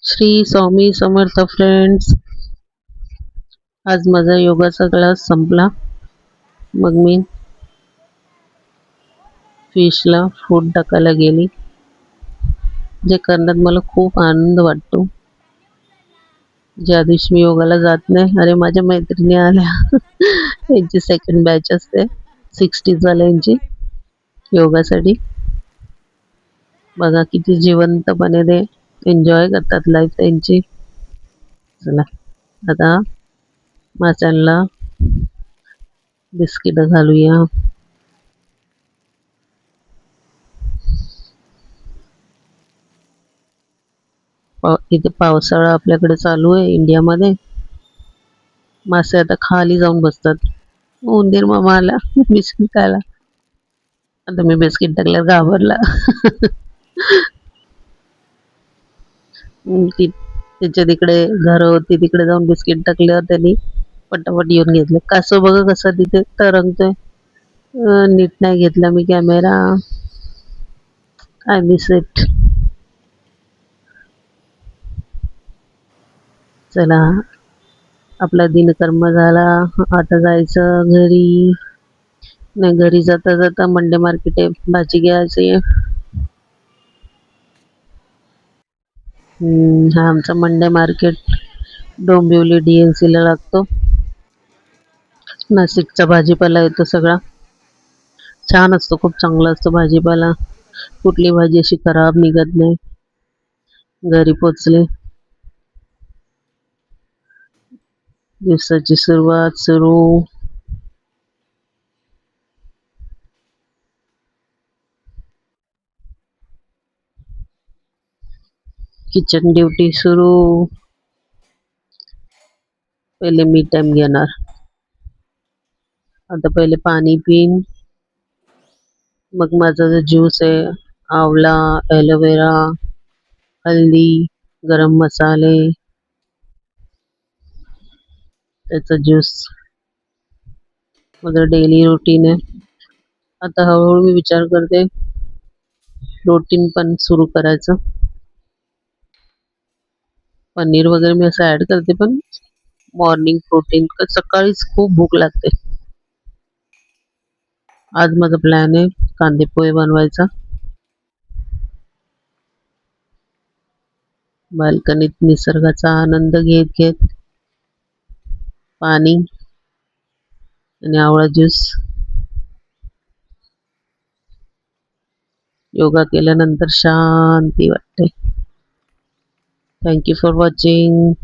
Shri Swami Samarth friends. आज माझा योगाचा क्लास संपला. मग मी फिशला फूड टाकायला गेली, जे करण्यात मला खूप आनंद वाटतो. ज्या दिवशी मी योगाला जात नाही, अरे माझ्या मैत्रिणी आल्या यांची सेकंड बॅच असते 60s वाल्यांची योगासाठी. बघा किती जिवंतपणे ते एन्जॉय करतात लाईफ त्यांची. चला आता माशांना बिस्किट घालूया. इथे पावसाळा आपल्याकडे चालू आहे इंडियामध्ये. मासे आता खाली जाऊन बसतात. उंदीर मामा आला बिस्किट खायला. आता मी बिस्किट टाकल्यावर घाबरला. त्याच्या तिकडे घर होती, तिकडे जाऊन बिस्किट टाकल्यावर त्यांनी पटापट येऊन घेतलं. कासव बघा कसा तिथे तरंगतोय. नीट नाही घेतला मी कॅमेरा. I miss it. चला आपला दिनकर्म झाला. आता जायचं घरी. नाही, घरी जाता जाता मंडे मार्केट आहे, भाजी घ्यायची. हा आमचा मंडे मार्केट डोंबिवली DNC ला लागतो. नाशिकचा भाजीपाला येतो सगळा. छान असतो, खूप चांगला असतो भाजीपाला. कुठली भाजी अशी खराब निघत नाही. घरी पोचले, दिवसाची सुरुवात सुरू. किचन ड्युटी सुरू. पहिले मी टाइम घेणार. आता पहिले पाणी पिईन. मग माझा जो ज्यूस आहे, आवळा, एलोवेरा, हल्दी, गरम मसाले, त्याचा ज्यूस माझं डेली रुटीन आहे. आता हळूहळू मी विचार करते प्रोटीन पण सुरू करायचं. पनीर वगैरे मी असं ॲड करते, पण मॉर्निंग प्रोटीन. सकाळीच खूप भूक लागते. आज माझा प्लॅन आहे कांदे पोहे बनवायचा. बाल्कनीत निसर्गाचा आनंद घेत घेत पाणी आणि आवळा ज्यूस. योगा केल्यानंतर शांती वाटते. Thank you for watching.